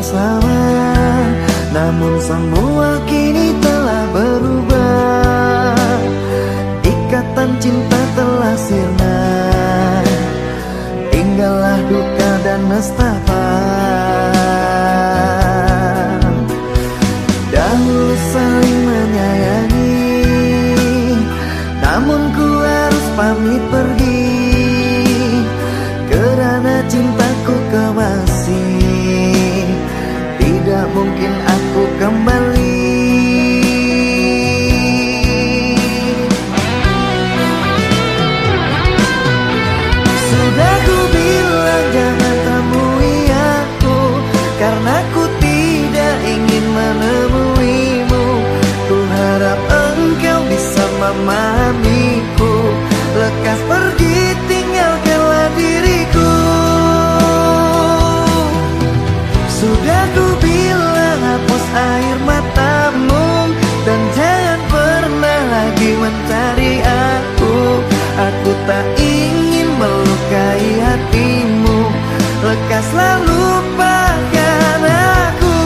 bersama. Namun semua kini telah berubah, ikatan cinta telah sirna, tinggallah duka dan nestapa. Dahulu saling menyayangi, namun ku harus pamit pergi, karena cintaku kau masih, tidak mungkin aku kembali. Sudah ku bilang jangan temui aku, karena ku tidak ingin menemuimu. Ku harap engkau bisa memahamiku, lekas pergi tinggalkanlah diriku. Sudah ku bilang hapus air matamu, dan jangan pernah lagi mencari aku. Aku tak ingin melukai hatimu, lekaslah lupakan aku.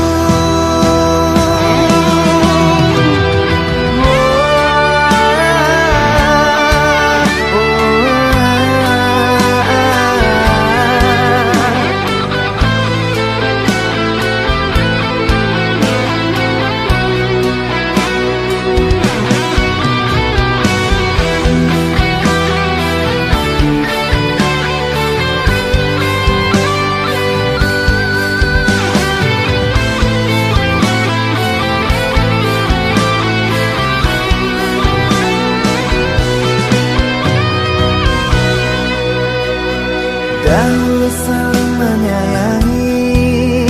Dahulu saling menyayangi,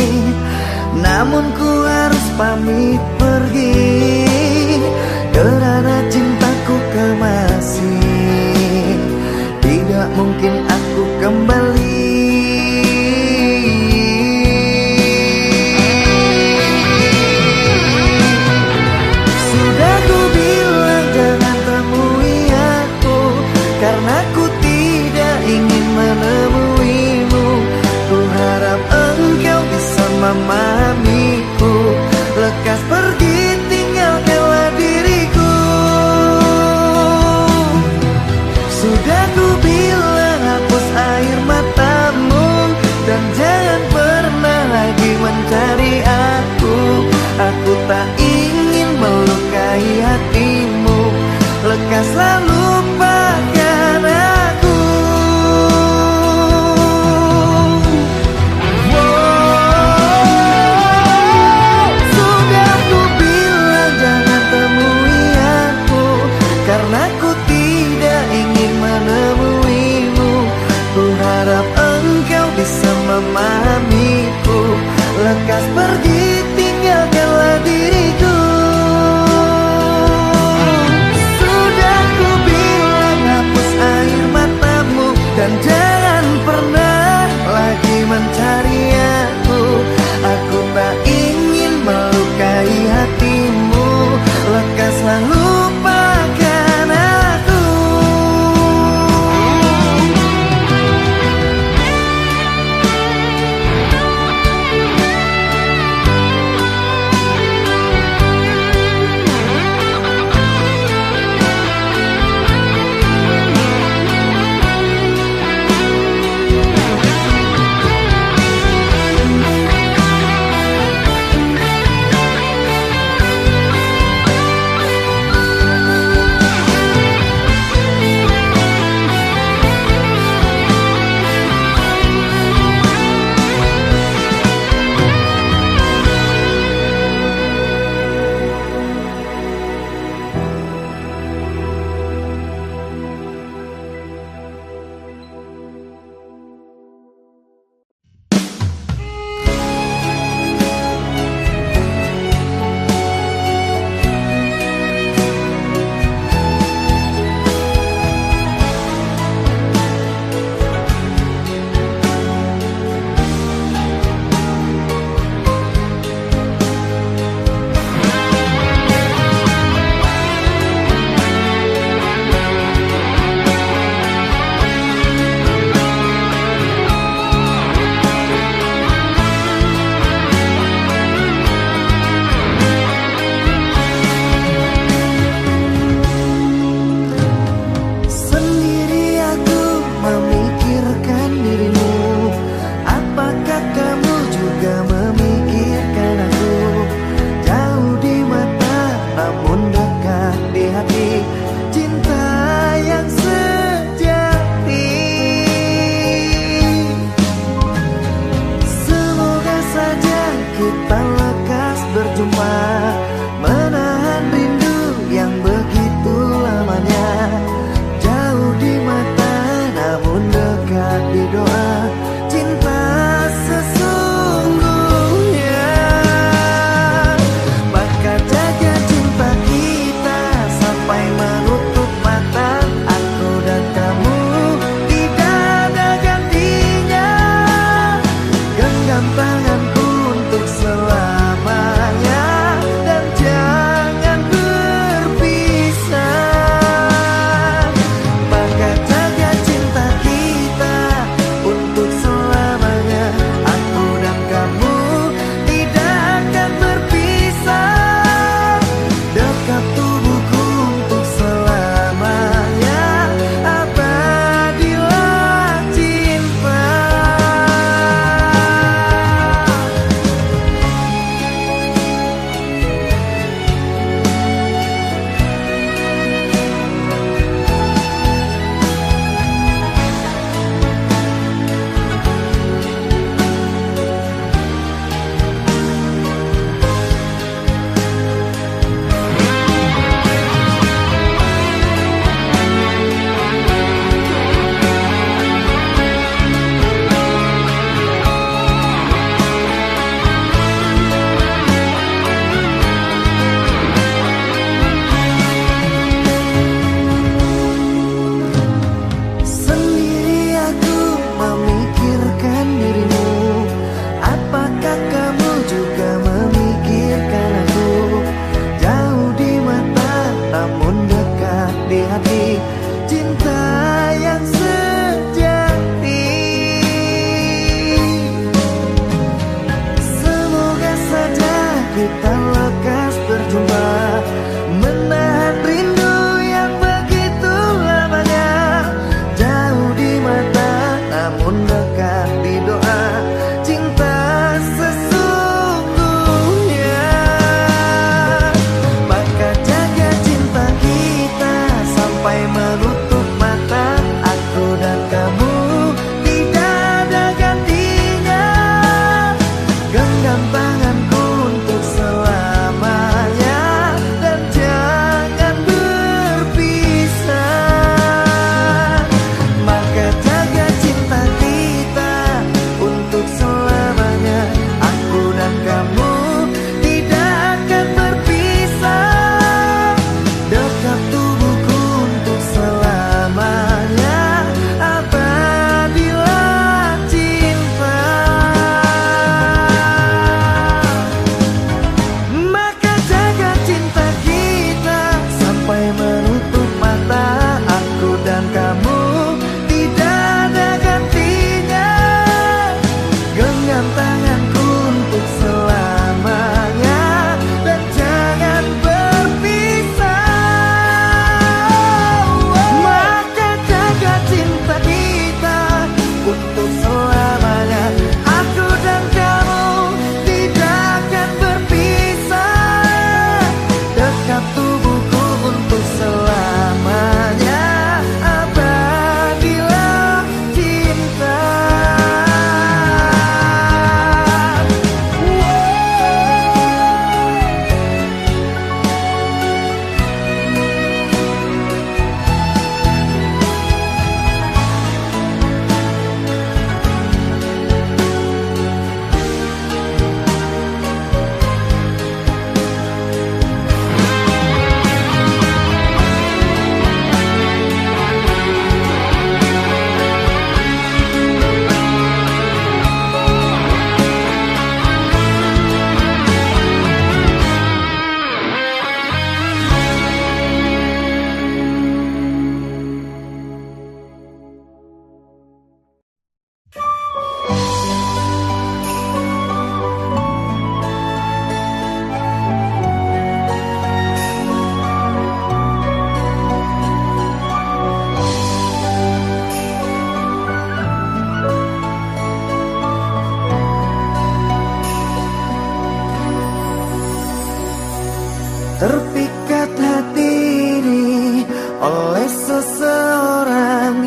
namun ku harus pamit pergi, karena cintaku kau masih, tidak mungkin aku kembali. Sudah ku bilang jangan temui aku, karena ku tidak ingin menemuimu. Ku harap engkau bisa memahamiku, lekas pergi tinggalkanlah diriku. Sudah ku bilang hapus air matamu, dan jangan pernah lagi mencari aku. Aku tak ingin melukai hatimu, lekaslah lupakan aku. Sudah ku bilang jangan temui aku, karena ku tidak ingin menemuimu. Ku harap engkau bisa memahamiku, lekas pergi tinggalkanlah diriku. Sudah ku bilang hapus air matamu, dan jangan pernah lagi mencari aku. Aku tak ingin melukai hatimu, lekaslah lupakan aku.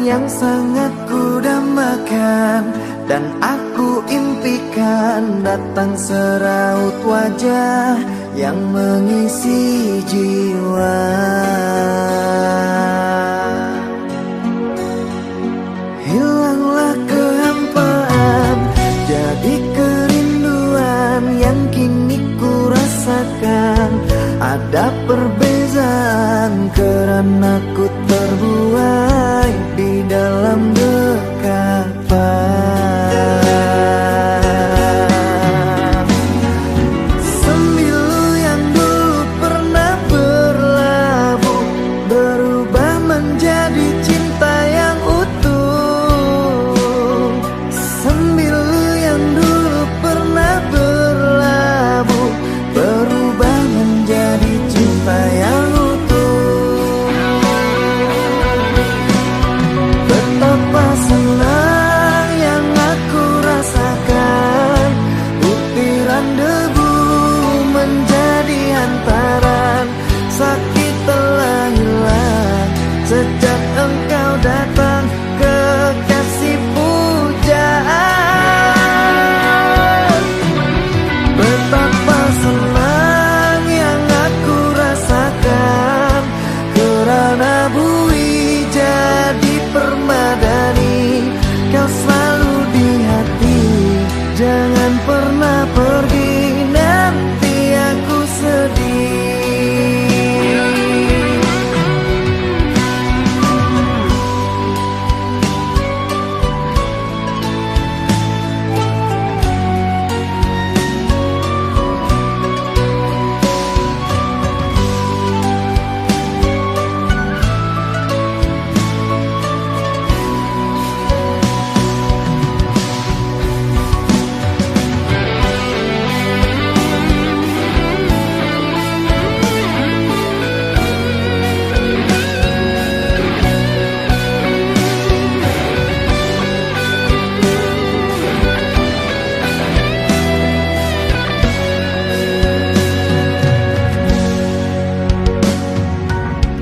yang sangat kudambakan dan aku impikan, datang seraut wajah yang mengisi jiwa. Hilanglah kehampaan, jadi kerinduan yang kini ku rasakan. Ada perbezaan karena ku terbuai di dalam dekapan. Sembilu yang dulu pernah berlabuh berubah menjadi cinta yang utuh. Sembilu yang dulu pernah berlabuh berubah menjadi cinta yang utuh. Betapa senang yang aku rasakan, butiran debu menjadi hantaran. Sakit telah hilang sejak engkau datang, kekasih pujaan. Betapa senang yang aku rasakan, kerana bui jadi permadani. Kau selalu di hati, jangan pernah pergi, nanti aku sedih.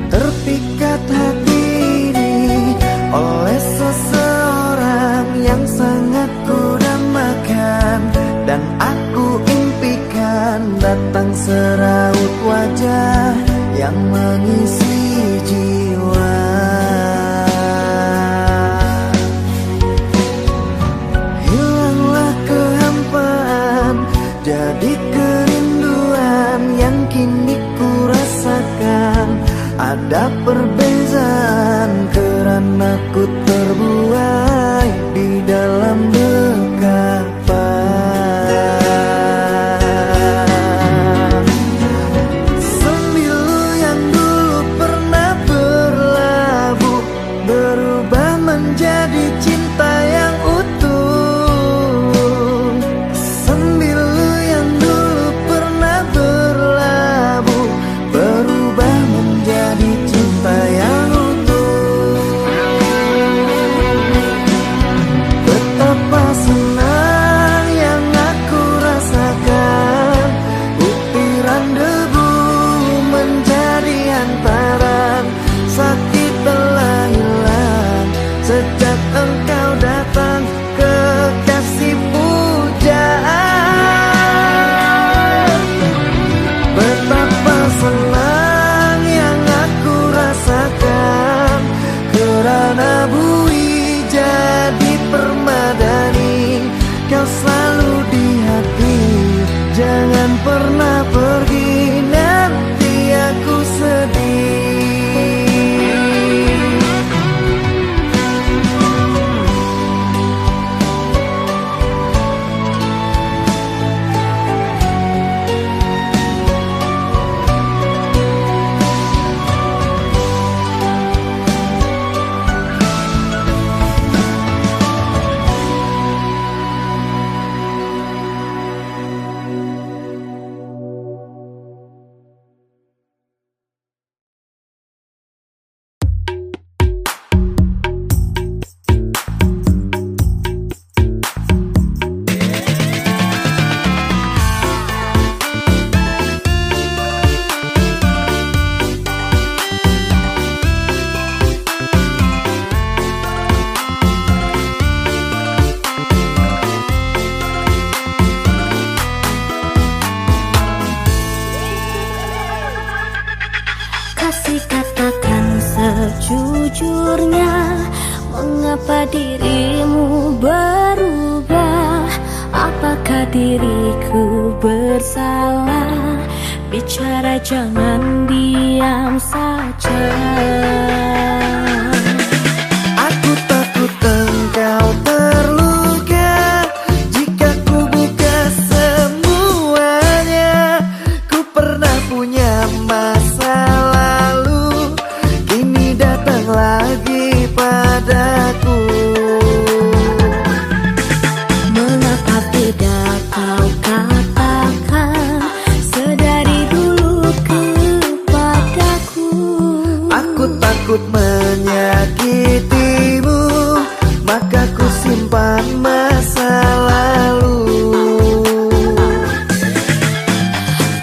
Terpikat hati ini oleh seseorang yang sangat kudambakan dan aku impikan, datang seraut wajah yang mengisi jiwa. Hilanglah kehampaan, jadi kerinduan yang kini ku rasakan. Ada perbezaan karena ku terbuai di dalam dekapan. Sembilu yang dulu pernah berlabuh berubah menjadi cinta yang utuh. Sembilu yang dulu pernah berlabuh berubah menjadi cinta yang utuh. Betapa senang yang aku rasakan, butiran debu menjadi hantaran. Sakit telah hilang sejak engkau datang, kekasih pujaan. Betapa senang yang aku rasakan, kerana bui jadi permadani. Kau selalu di hati, jangan pernah pergi, nanti aku sedih. sejujurnya, mengapa dirimu berubah? Apakah diriku bersalah? Bicara jangan diam saja. Aku takut engkau terluka jika ku buka semuanya. Ku pernah punya masa lalu, kini datang lagi padaku. Mengapa tidak kau katakan sedari dulu kepadaku? Aku takut menyakitimu, maka ku simpan masa lalu.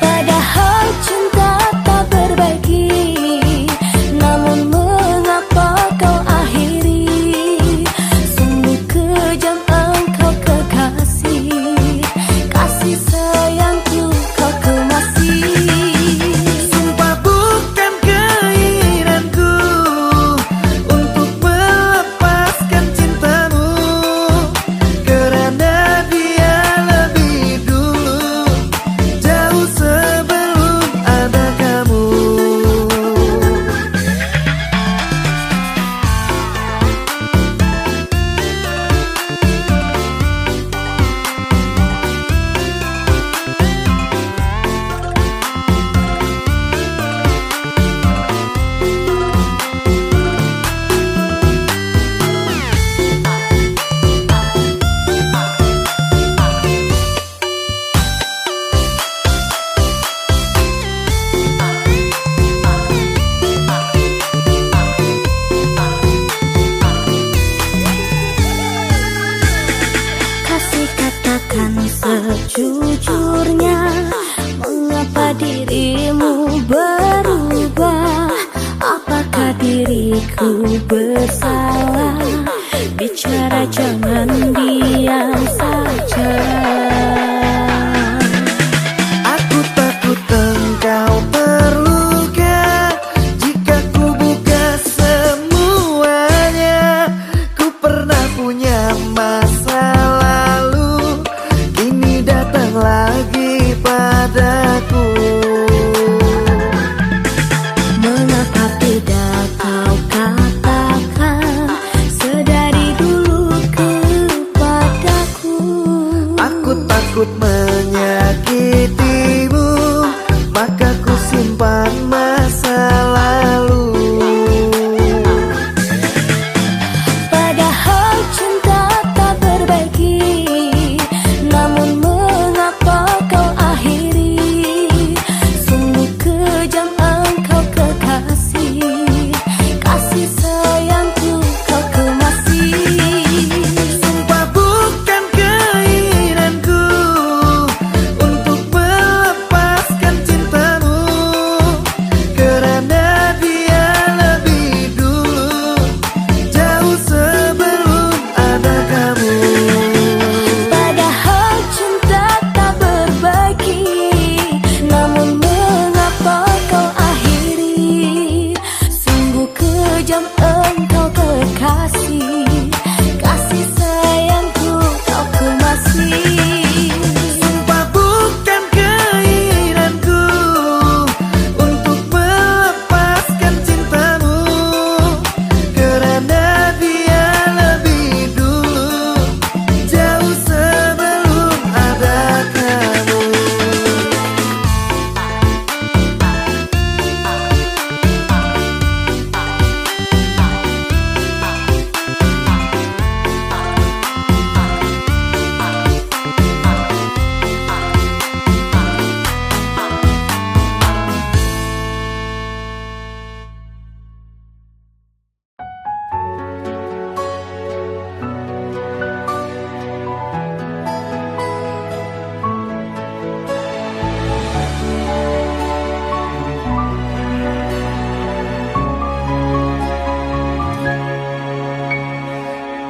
Padahal cinta tak berbagi, namun mengapa kau akhiri? Sungguh kejam engkau kekasih, kasih sayangku kau kemasi. Sumpah bukan keinginanku untuk melepaskan cintamu, karena dia lebih dulu, jauh sebelum ada kamu. Kasih katakan sejujurnya, mengapa dirimu berubah? Apakah diriku bersalah? Bicara jangan diam saja. Aku takut engkau terluka jika ku buka semuanya. Ku pernah punya masa lalu, kini datang lagi padaku. Mengapa tidak kau katakan sedari dulu kepadaku? Aku takut menyakitimu, maka ku simpan masa lalu. Padahal cinta tak berbagi, namun mengapa kau akhiri? Sungguh kejam engkau kekasih, kasih sayangku kau kemasi. Sumpah bukan keinginanku untuk melepaskan cintamu, karena dia lebih dulu, jauh sebelum ada kamu. Padahal cinta tak berbagi, namun mengapa kau akhiri? Sungguh kejam engkau kekasih, kasih sayangku kau kemasi. Sumpah bukan keinginanku untuk melepaskan cintamu, karena dia lebih dulu, jauh sebelum ada kamu.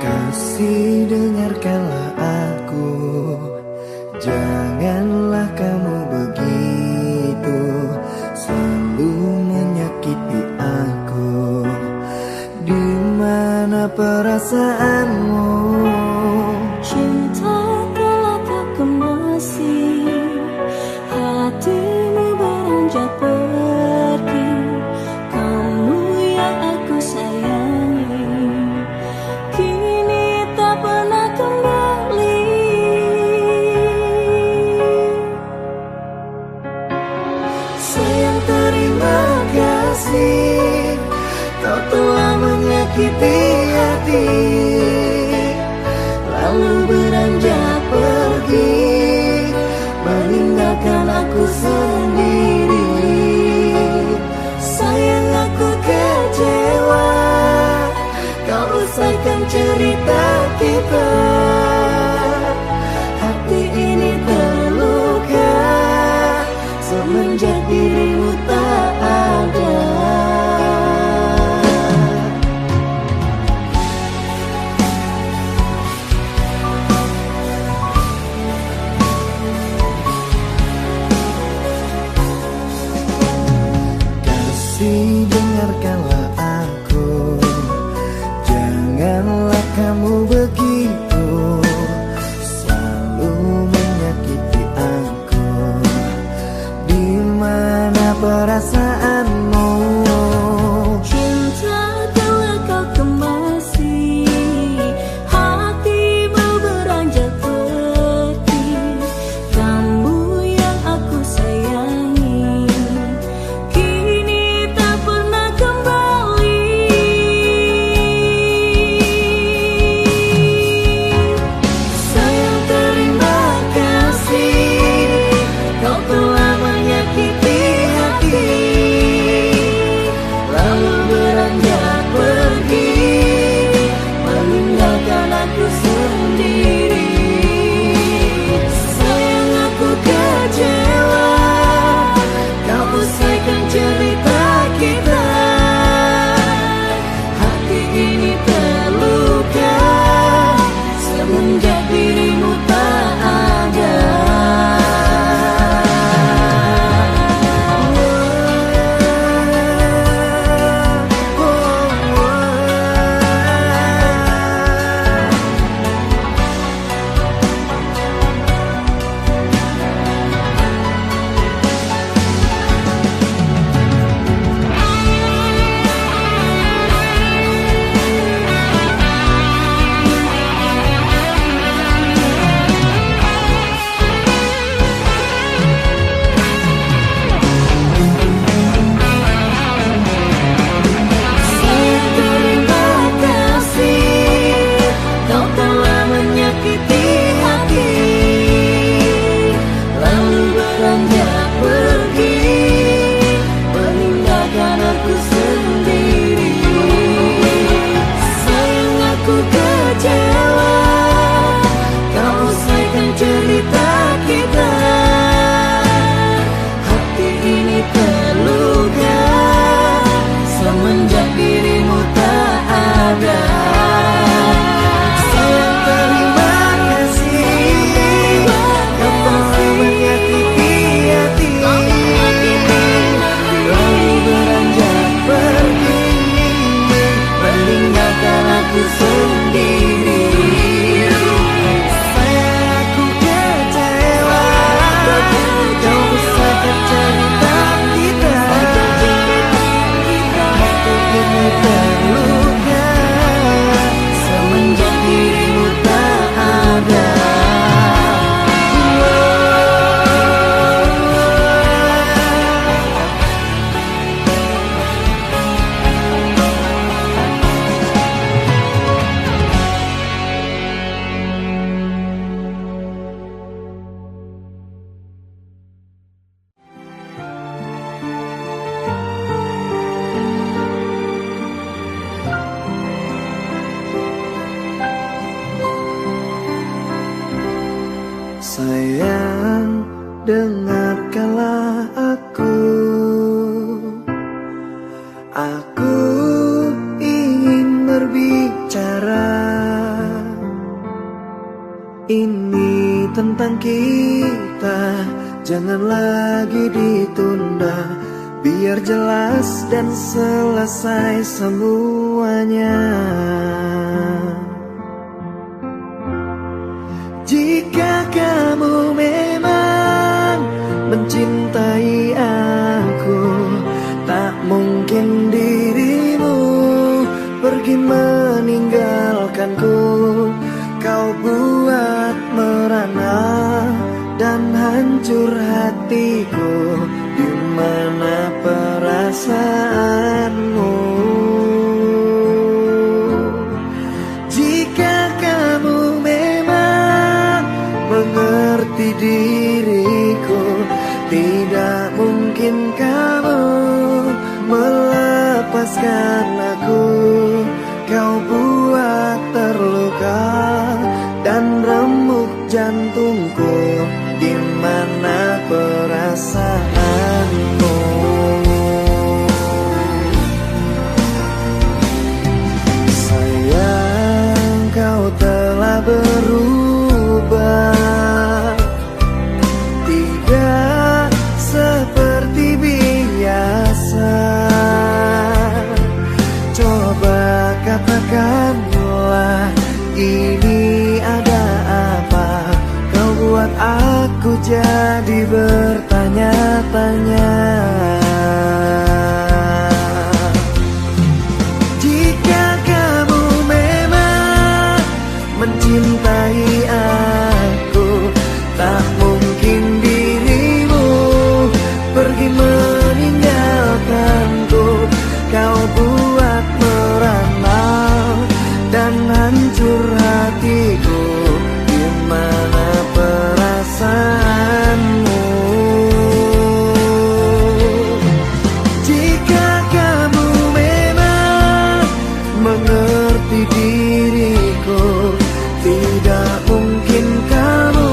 Kasih, dengarkanlah aku, janganlah kamu begitu selalu menyakiti aku. mana perasaanmu? Cinta telah kau kemasi, hatimu beranjak pergi. Kamu yang aku sayangi, kini tak pernah kembali. Sayang, terima kasih, kau telah menyakiti hati, lalu beranjak pergi, meninggalkan aku sendiri. Sayang, aku kecewa, kau usahkan cerita kita. Hati ini terluka semenjak dirimu tak ada. Kasih, dengarkanlah aku, janganlah kamu begitu selalu menyakiti aku. Di mana perasaanmu? Cinta telah kau kemasi, hatimu beranjak pergi. Kamu yang aku sayangi, kini tak pernah kembali. Sayang, terima kasih, kau telah menyakiti hati, lalu beranjak pergi, meninggalkan aku sendiri. Sayang, aku kecewa, kau usahkan cerita kita. Hati ini terluka semenjak dirimu tak ada. Sayang, terima kasih, kau telah menyakiti hati, lalu beranjak pergi, meninggalkan aku sendiri. Sayang, aku kecewa, kau usahkan cerita kita. Hati ini terluka semenjak dirimu tak ada. Sayang, terima kasih, kau telah menyakiti hati, lalu beranjak pergi, meninggalkan aku sendiri. Sayang, aku kecewa, kau usahkan cerita kita. Hati ini terluka semenjak dirimu tak ada. Sayang, dengarkanlah aku. Aku ingin berbicara. Ini tentang kita, jangan lagi ditunda. biar jelas dan selesai semuanya. Jika kamu memang mencintai aku, tak mungkin dirimu pergi meninggalkanku. Kau buat merana dan hancur hatiku. Di mana perasaanmu? Jika kamu memang mengerti diriku, tidak mungkin kamu melepaskan aku. Kau buat terluka dan remuk jantungku. Di mana perasaanmu? Sayang, kau telah berubah, tidak seperti biasa. Coba katakanlah, ini ada apa? Kau buat aku jadi bertanya-tanya. Jika kamu memang mencintai aku, tak mungkin dirimu pergi meninggalkanku. Kau buat merana dan hancur hatiku. Di mana perasaanmu? Jika kamu memang mengerti diriku, tidak mungkin kamu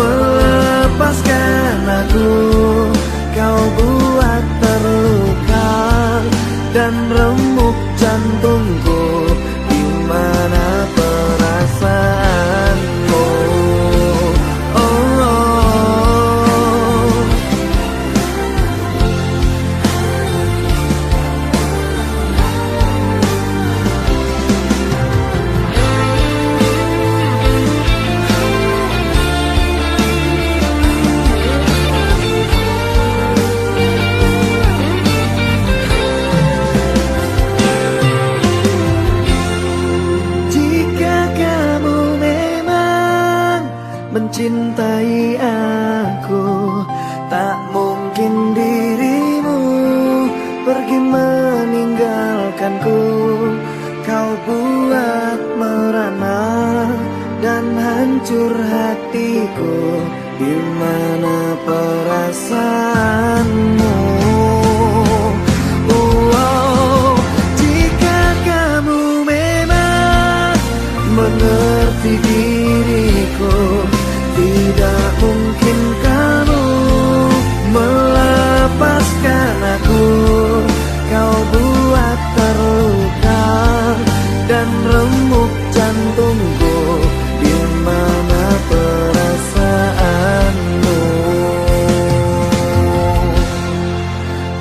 melepaskan aku. Kau buat terluka dan remuk jantungku. Di mana perasaanmu? Mencintai aku, tak mungkin dirimu pergi meninggalkanku. Kau buat merana dan hancur hatiku. Di mana perasaanmu? Jika kamu memang mengerti diriku, tidak mungkin kamu melepaskan aku. Kau buat terluka dan remuk jantungku. Di mana perasaanmu?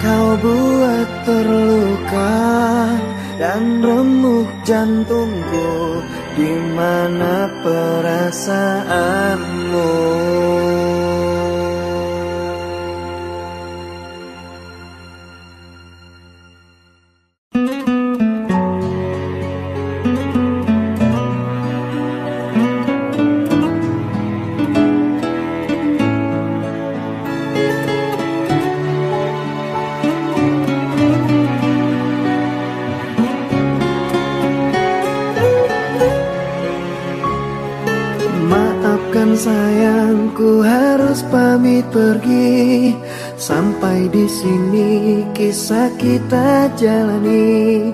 Kau buat terluka dan remuk jantungku. Di mana perasaanmu? Sayangku harus pamit pergi. Sampai di sini kisah kita jalani.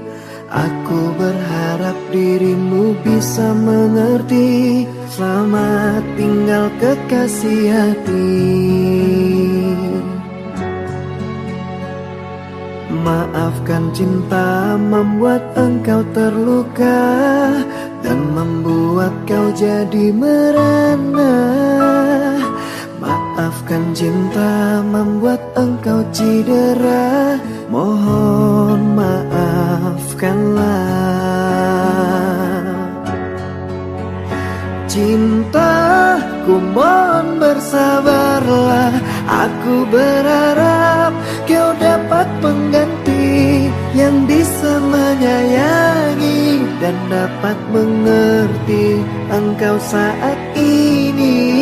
Aku berharap dirimu bisa mengerti. Selamat tinggal kekasih hati. Maafkan cinta membuat engkau terluka dan membuat kau jadi merana. Maafkan Maafkan cinta membuat engkau cedera, mohon maafkanlah. Cintaku mohon bersabarlah, aku berharap kau dapat pengganti yang bisa menyayangi dan dapat mengerti engkau saat ini.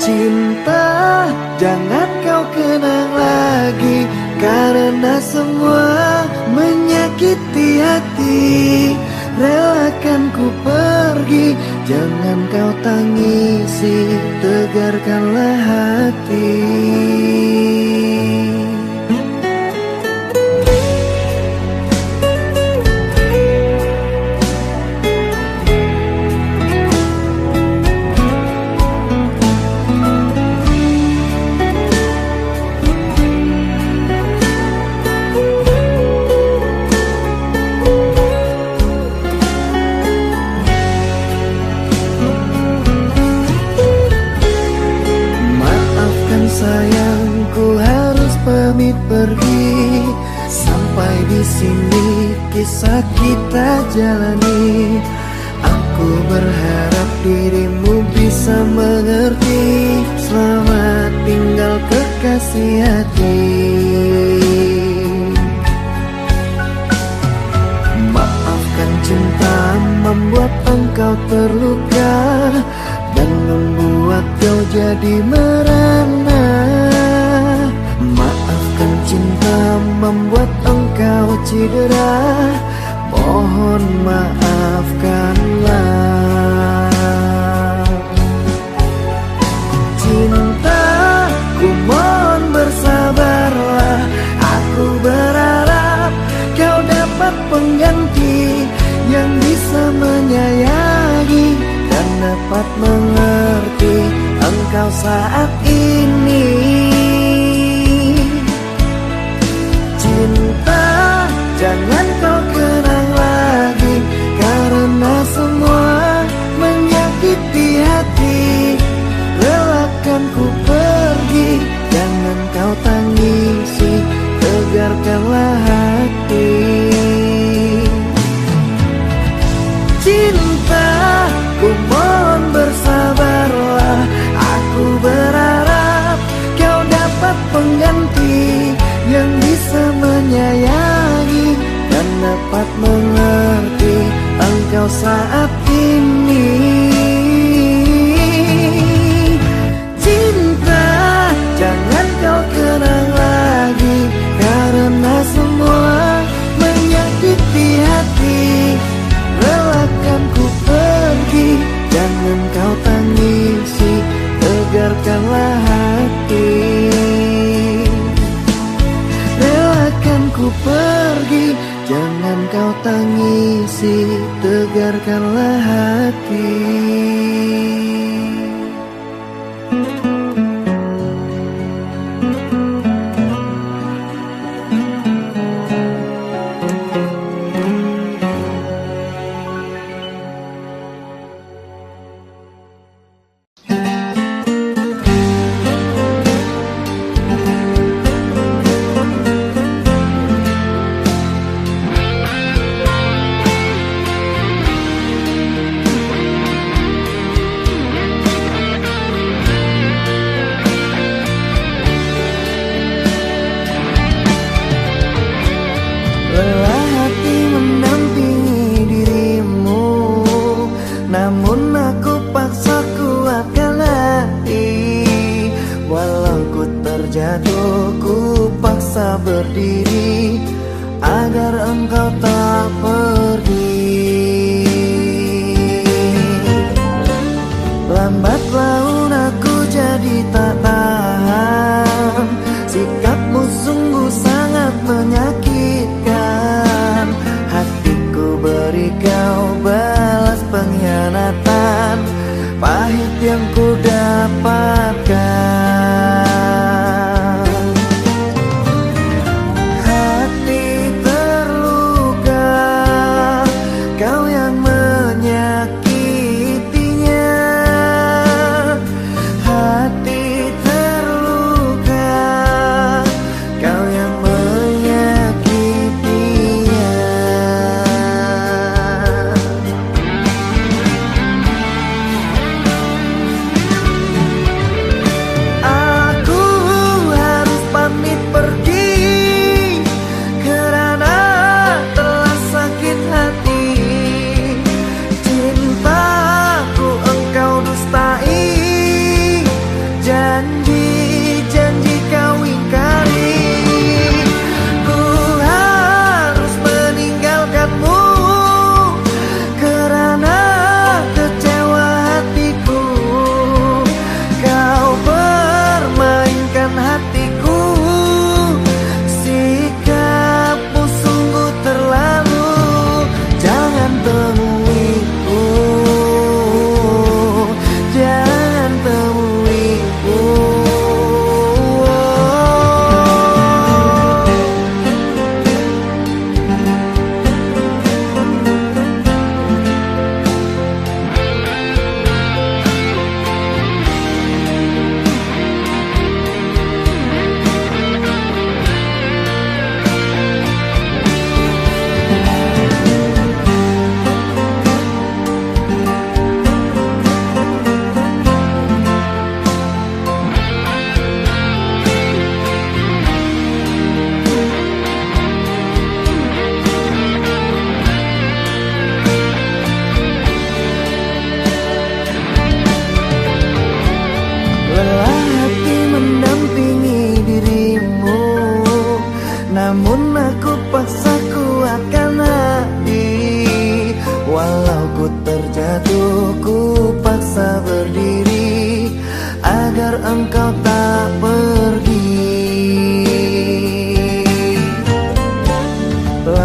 Cinta jangan kau kenang lagi, karena semua menyakiti hati. Relakan ku pergi, jangan kau tangisi, tegarkanlah hati. Sayangku harus pamit pergi, sampai di sini kisah kita jalani. Aku berharap dirimu bisa mengerti. Selamat tinggal kekasih hati. Maafkan cinta membuat engkau terluka dan membuat kau jadi merana. Maafkan cinta membuat engkau cedera, mohon maafkanlah. Cintaku mohon bersabarlah, aku berharap kau dapat pengganti yang bisa menyayangi dan dapat mengerti engkau saat ini. Cinta jangan kau kenang lagi, karena semua menyakiti hati. Relakan ku pergi, jangan kau tangisi, tegarkanlah hati. Cintaku mohon bersabarlah, aku berharap kau dapat pengganti yang bisa menyayangi dan dapat mengerti engkau saat ini. Cinta jangan kau kenang lagi, karena semua menyakiti hati. Relakan ku pergi, jangan kau tangisi, tegarkanlah hati. Relakan ku pergi, jangan kau tangisi, tegarkanlah hati. Lelah hati mendampingi dirimu, namun aku paksa kuatkan hati. Walau ku terjatuh, ku paksa berdiri agar engkau tak pergi. Lambat laun aku jadi tak tahan, sikapmu sungguh sangat menyakitkan. Hatiku beri kau balas pengkhianatan, pahit yang ku dapatkan. Hati terluka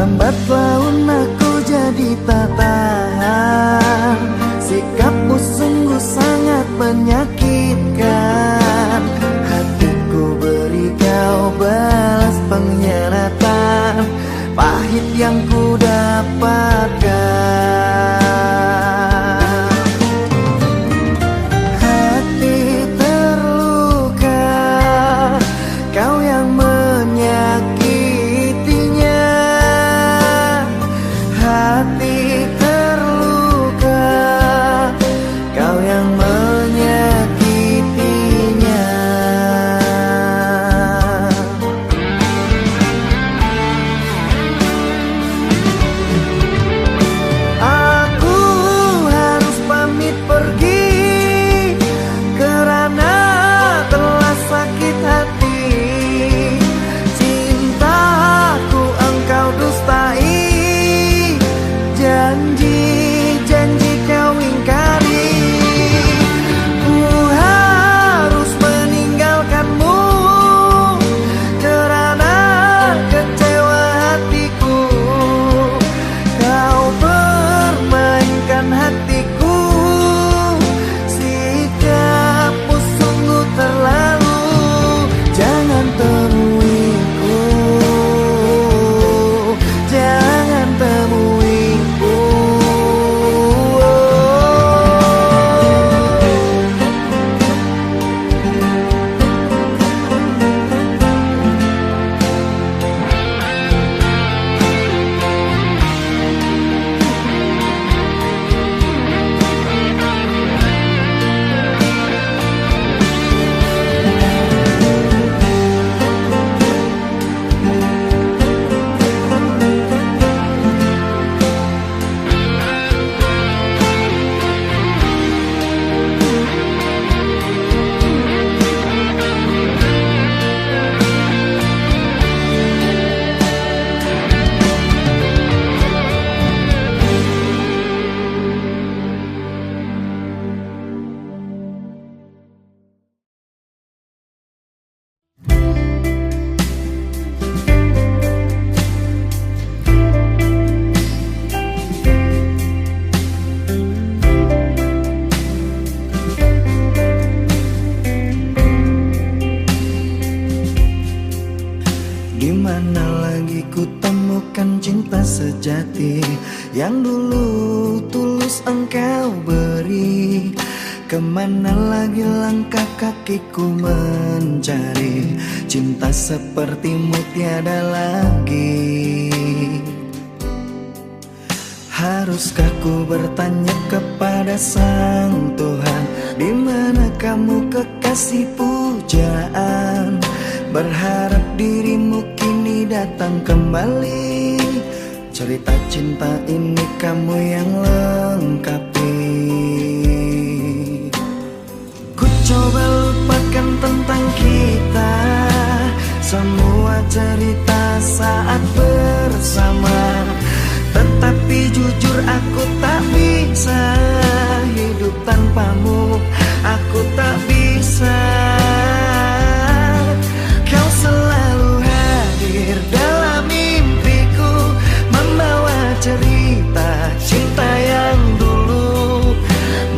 Lambat laun aku jadi tak tahan. Sikapmu sungguh sangat menyakitkan. Hatiku beri kau balas pengkhianatan pahit yang ku dapatkan. Hati terluka, kau yang menyakitinya. Hati terluka, kau yang menyakitinya. Aku harus pamit pergi karena telah sakit hati. Cintaku engkau dustai, janji-janji kau ingkari. Ku harus meninggalkanmu karena kecewa hatiku. Kau permainkan hatiku, sikapmu sungguh terlalu. Jangan temuiku, jangan temuiku. Di mana lagi ku temukan cinta sejati yang dulu tulus engkau beri? Kemana lagi langkah kakiku mencari cinta sepertimu tiada lagi? Haruskah ku bertanya kepada Sang Tuhan, di mana kamu kekasih pujaan? Berharap dirimu kini datang kembali. Cerita cinta ini kamu yang lengkapi. Ku coba lupakan tentang kita, semua cerita saat bersama. Tetapi jujur aku tak bisa hidup tanpamu. Aku tak bisa. Kau selalu hadir dalam mimpiku, membawa cerita cinta yang dulu.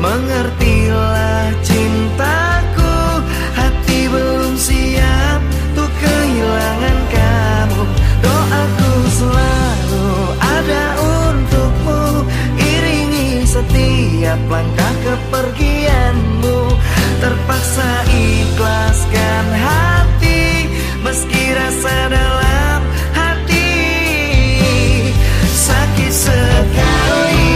Mengertilah cintaku, hati belum siap untuk kehilangan kamu. Doaku selalu ada untukmu, iringi setiap langkah kepergianmu. Terpaksa ikhlaskan hati, meski rasa dalam hati sakit sekali.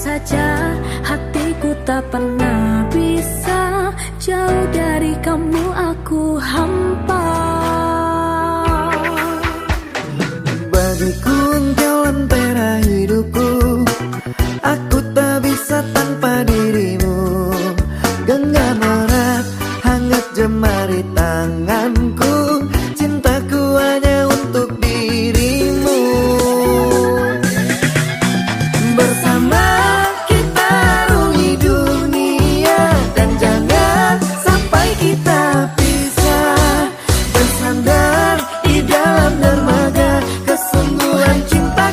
saja hatiku tak pernah bisa jauh dari kamu, aku hampa. Bagiku engkau lentera hidupku, aku tak bisa tanpa dirimu. Genggam erat, hangat jemari tanganku, cintaku hanya untuk dirimu. Bersama kita arungi dunia, dan jangan sampai kita pisah. Bersandar di dalam dermaga kesungguhan cinta.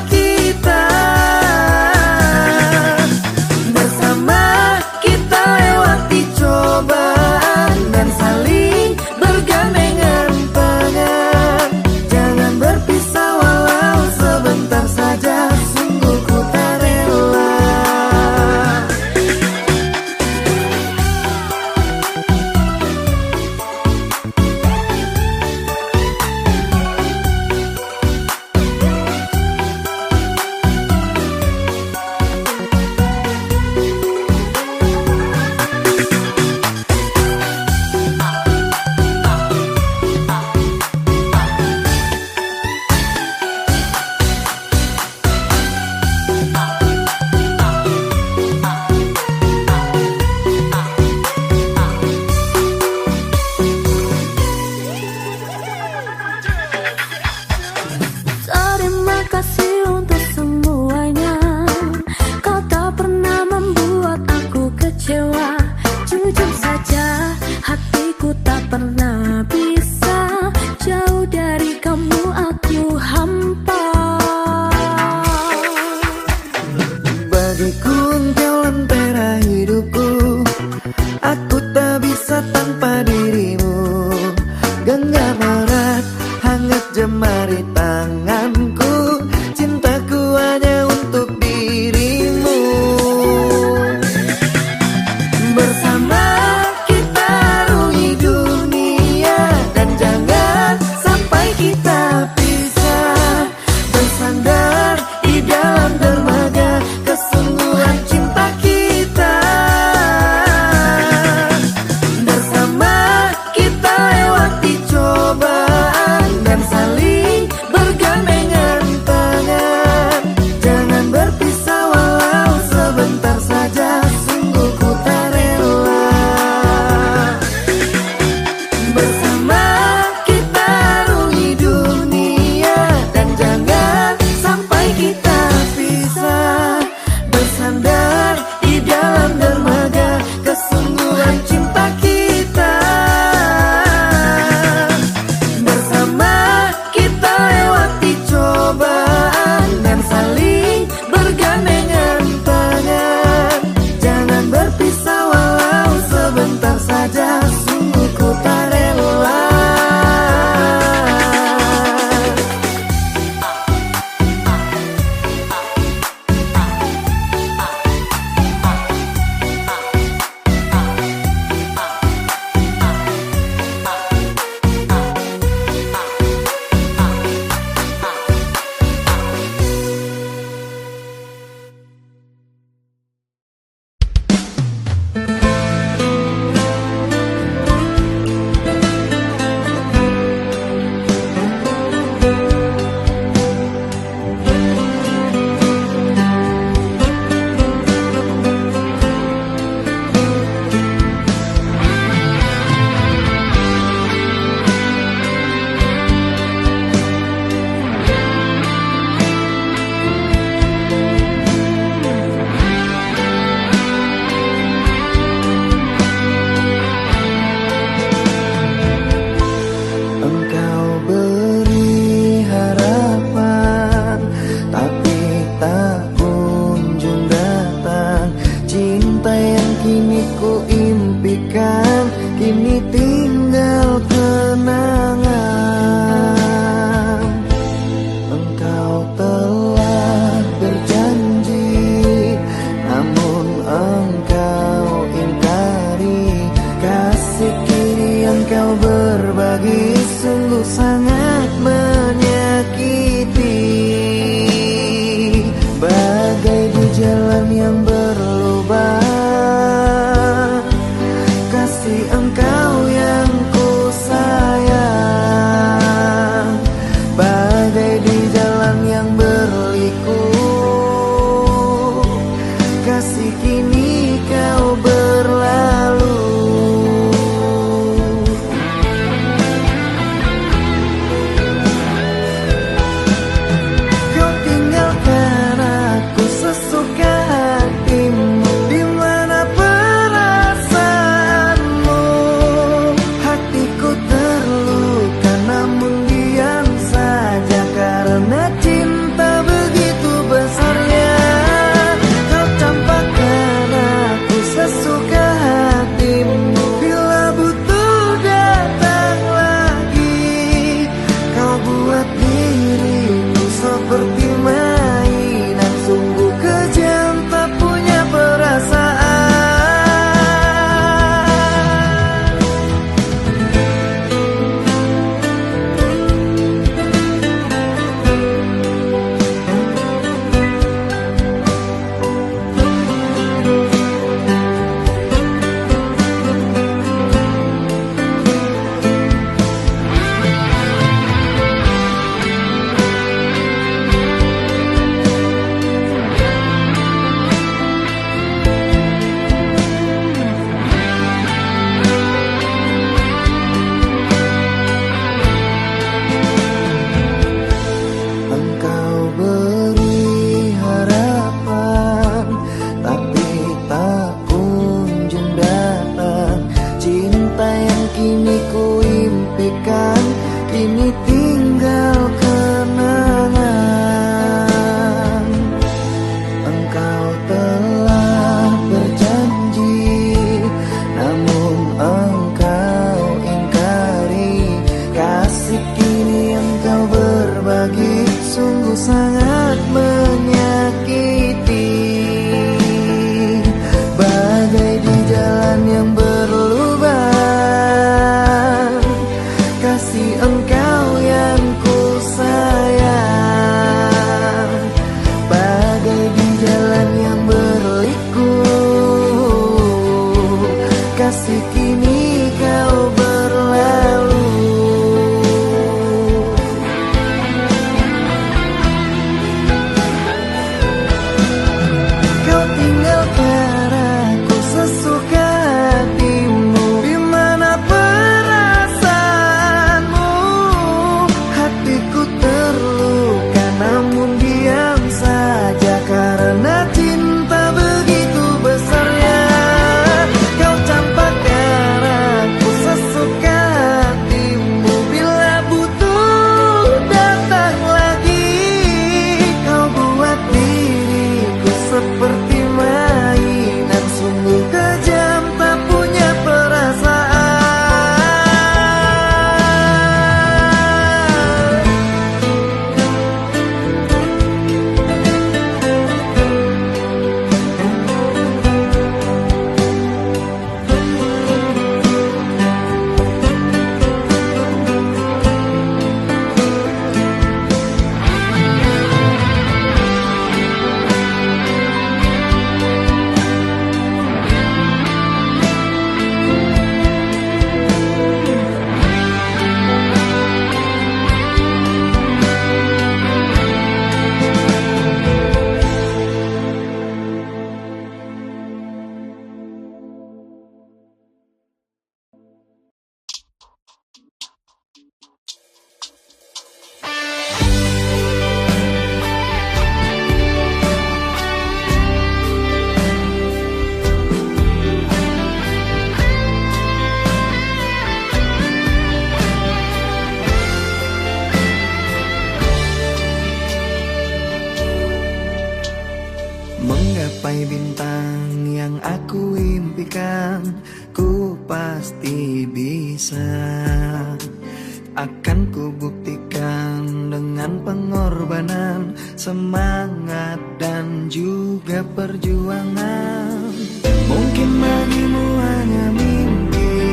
Sampai bintang yang aku impikan, ku pasti bisa. Akan ku buktikan dengan pengorbanan, semangat dan juga perjuangan. Mungkin bagimu hanya mimpi,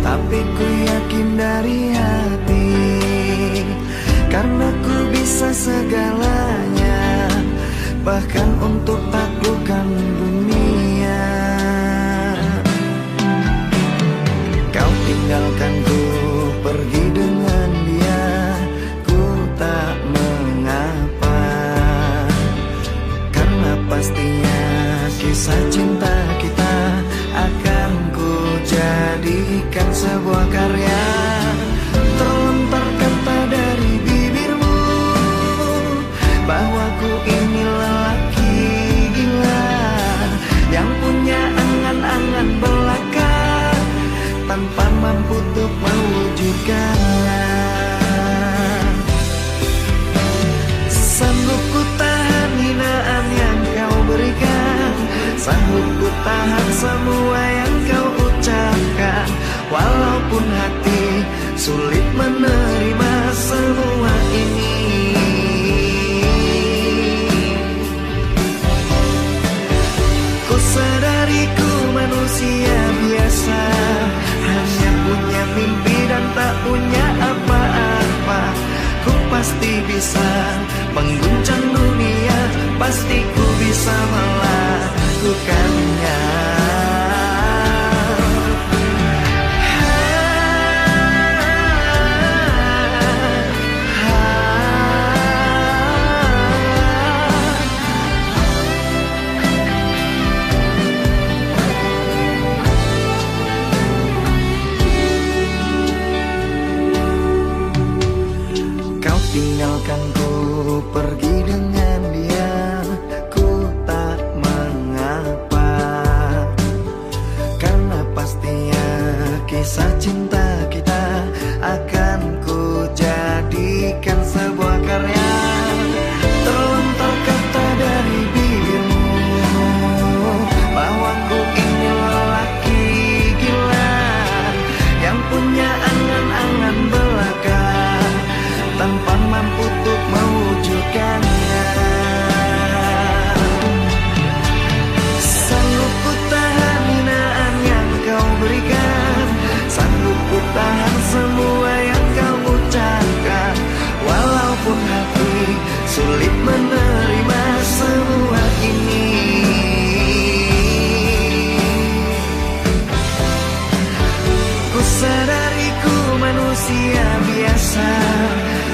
tapi ku yakin dari hati, karena ku bisa segalanya, bahkan untuk taklukkan dunia. Kau tinggalkan ku pergi dengan dia, ku tak mengapa, karena pastinya kisah cinta kita akan ku jadikan sebuah karya. Terlontar kata dari bibirmu bahwa ku ini lelaki gila yang punya angan-angan belaka, tanpa mampu untuk mewujudkannya. Sanggup ku tahan hinaan yang kau berikan, sanggup ku tahan semua yang kau ucapkan, walaupun hati sulit menerima semua ini. Ku sadari ku manusia biasa, hanya punya mimpi dan tak punya apa-apa. Ku pasti bisa mengguncang dunia, pasti ku bisa melakukannya. Tinggalkan ku pergi dengan dia, ku tak mengapa, karena pastinya kisah cinta kita akan ku jadikan sebuah karya. Terlontar kata dari bibirmu bahwa ku ini lelaki gila yang punya angan-angan belaka, tanpa mampu untuk mewujudkannya. Sanggup ku tahan hinaan yang kau berikan, sanggup ku tahan semua yang kau ucapkan, walaupun hati sulit menerima semua ini. Ku sadari ku manusia biasa,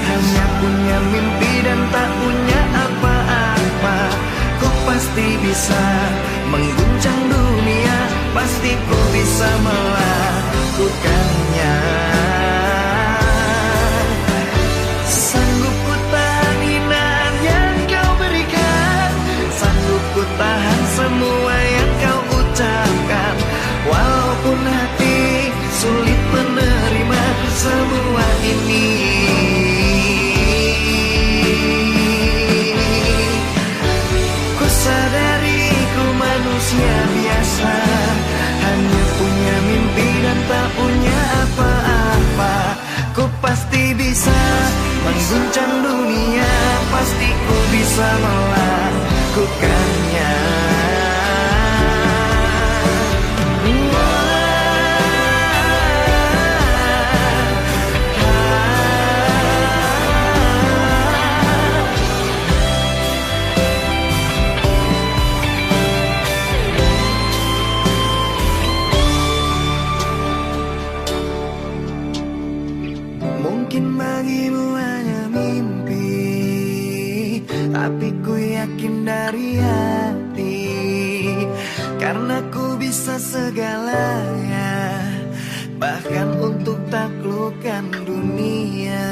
hanya punya mimpi dan tak punya apa-apa. Ku pasti bisa mengguncang dunia, pasti ku bisa melakukannya. Sanggup ku tahan hinaan yang kau berikan, sanggup ku tahan semua yang kau ucapkan, walaupun hati sulit menerima semua ini. Sadari ku manusia biasa, hanya punya mimpi dan tak punya apa-apa. Ku pasti bisa mengguncang dunia, pasti ku bisa melakukannya. Mungkin bagimu hanya mimpi, tapi ku yakin dari hati, karena ku bisa segalanya, bahkan untuk taklukkan dunia.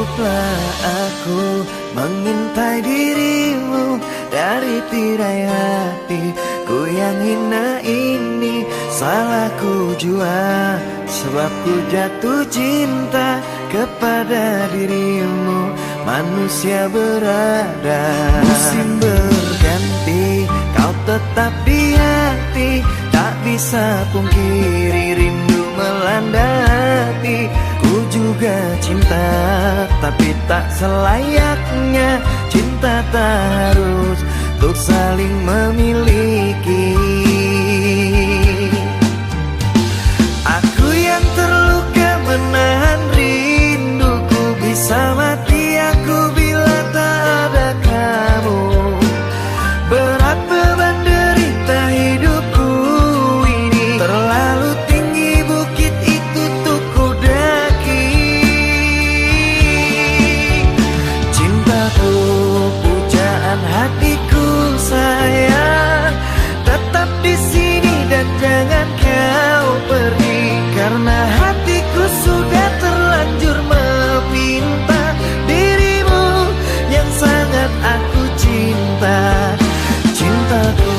Cukuplah aku mengintai dirimu dari tirai hatiku yang hina ini. Salahku jua sebab ku jatuh cinta kepada dirimu. Manusia berada, musim berganti, kau tetap di hati. Tak bisa pungkiri rindu melanda hati. Ku juga cinta, tapi tak selayaknya. Cinta tak harus untuk saling memiliki. Aku yang terluka menahan rinduku, bisa mati aku bila tak ada kamu. Berat beban derita hidupku ini, terlalu tinggi bukit itu untuk ku daki. Cintaku, pujaan hatiku sayang, tetap di sini dan jangan kau pergi. Karena hatiku sudah terlanjur meminta dirimu yang sangat aku cinta. Cintaku,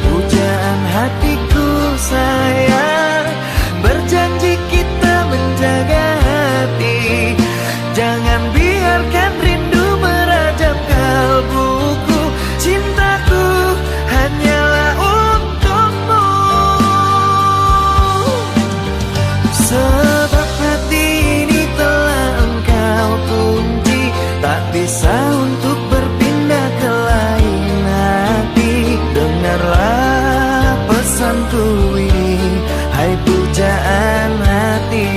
pujaan hatiku sayang, berjanji kita menjaga hati. Jangan biarkan rindu merajam kalbuku. Cintaku hanyalah untukmu. Sebab hati ini telah engkau kunci, tak bisa untuk berpindah ke lain hati. Dengarlah pesanku ini, hai pujaan hati.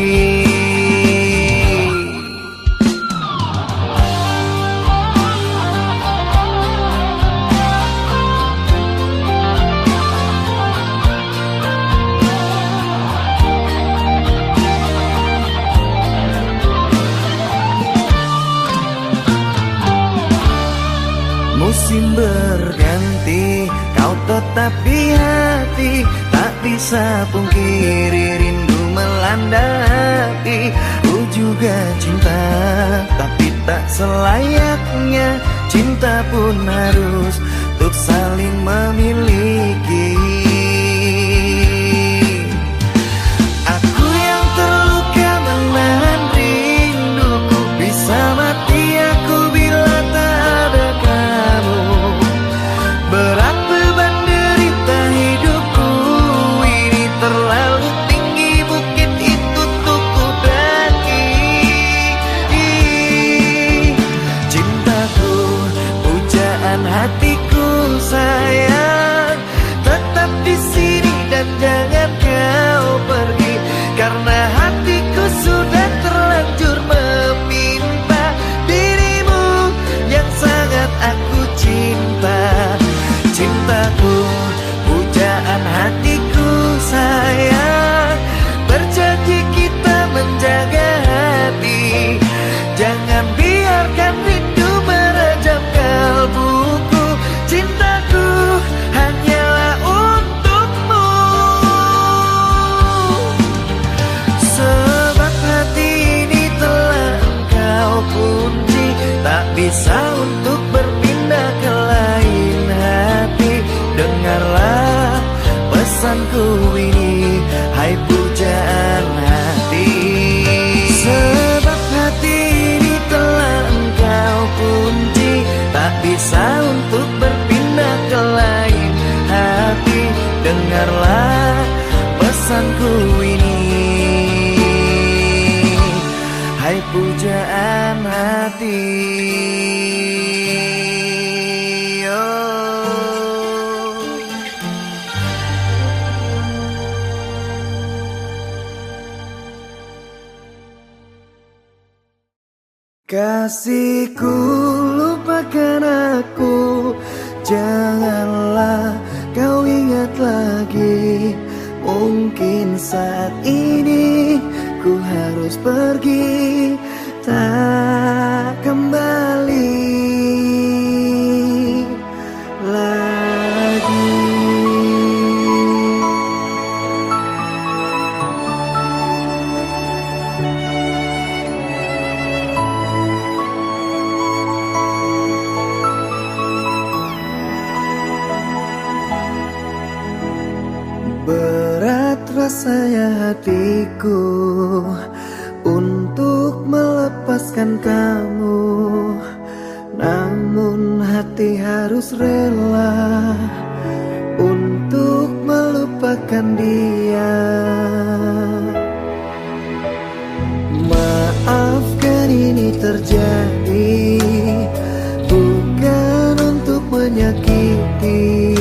Musim berganti, kau tetap di hati. Tak bisa pungkiri rindu melanda hati. Ku juga cinta, tapi tak selayaknya. Cinta pun harus untuk saling memiliki. Aku yang terluka menahan rinduku, bisa mati aku bila tak ada kamu. Berat beban derita hidupku ini, terlalu tinggi bukit itu untuk ku daki. Cintaku, pujaan hatiku sayang, tetap di sini dan jangan kau pergi. Karena hatiku sudah terlanjur meminta dirimu yang sangat aku cinta. Cintaku, pujaan hatiku sayang, berjanji kita menjaga hati. Jangan biarkan rindu merajam kalbuku. Cintaku hanyalah untukmu. Sebab hati ini telah engkau kunci, tak bisa untuk berpindah ke lain hati. Dengarlah pesanku ini, hai pujaan hati. Sebab hati ini telah engkau kunci, tak bisa untuk berpindah ke lain hati. Dengarlah pesanku ini, hai pujaan hati. Kasihku, lupakan aku, janganlah kau ingat lagi. Mungkin saat ini ku harus pergi, tak kembali lagi. saya hatiku untuk melepaskan kamu, namun hati harus rela untuk melupakan dia. Maafkan ini terjadi, bukan untuk menyakiti.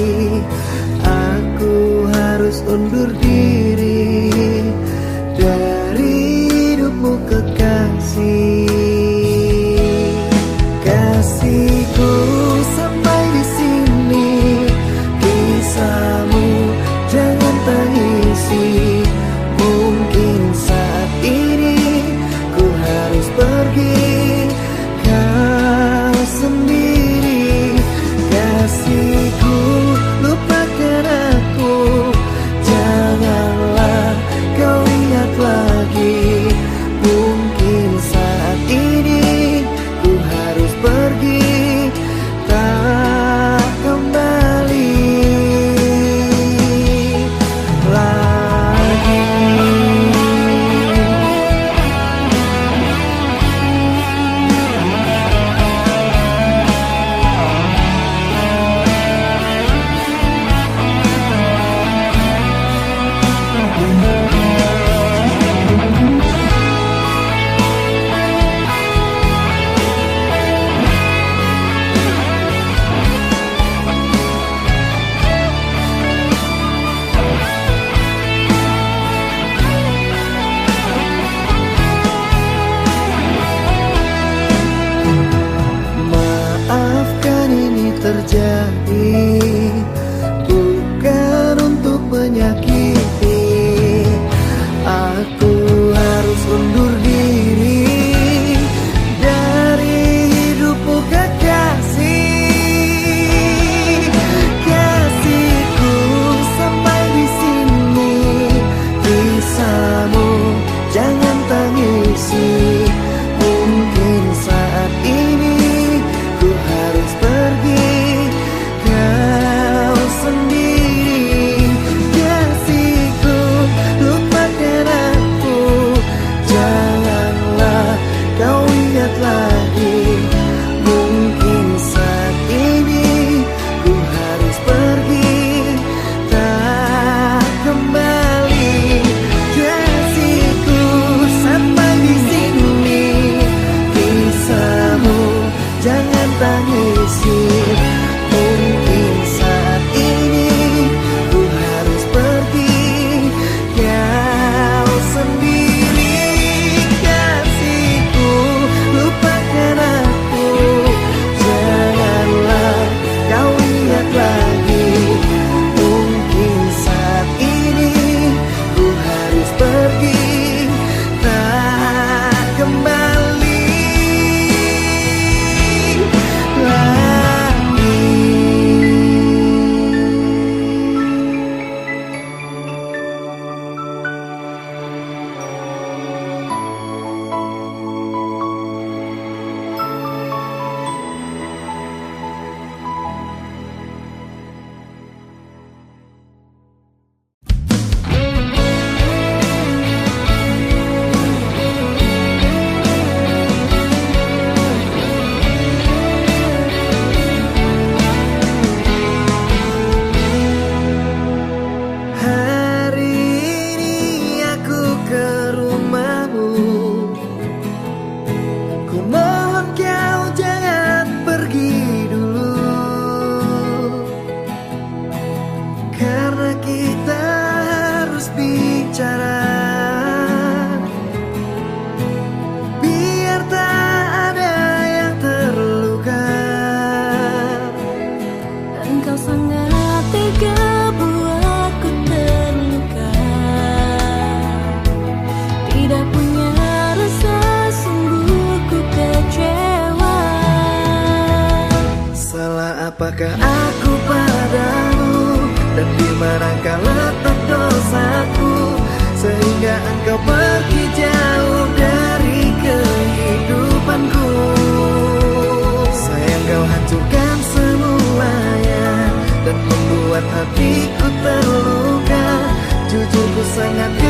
Aku harus undur diri dari hidupmu kekasih. Kasihku sampai di sini, kisahmu jangan tangisi. Mungkin saat ini ku harus pergi, kau sendiri. Kasihku, lupakan aku, janganlah kau ingat lagi. Mungkin saat ini ku harus pergi, tak kembali lagi. Maafkan ini terjadi, bukan untuk menyakiti. Aku harus undur diri dari hidupmu kekasih. Kasihku sampai di sini, kisahmu jangan tangisi. Mungkin saat ini ku harus pergi, kau sendiri. Kasihku, lupakan aku, janganlah kau ingat lagi. Mungkin saat ini ku harus pergi, tak kembali. Kasihku sampai di sini, kisahmu jangan tangisi. Mungkin saat ini ku harus pergi, kau sendiri. Kasihku, lupakan aku, janganlah kau ingat lagi. Mungkin saat ini ku harus pergi, tak kembali lagi. Hari ini aku ke rumahmu, ku mohon kau jangan pergi dulu, karena kita harus bicara, biar tak ada yang terluka. Engkau sangat tega buatku terluka, tidak punya rasa, sungguh ku kecewa. Salah apakah aku padamu, dan di manakah letak dosaku, sehingga engkau pergi jauh dari kehidupanku. Sayang, kau hancurkan semuanya dan membuat hatiku terluka. Jujur jujur ku sangat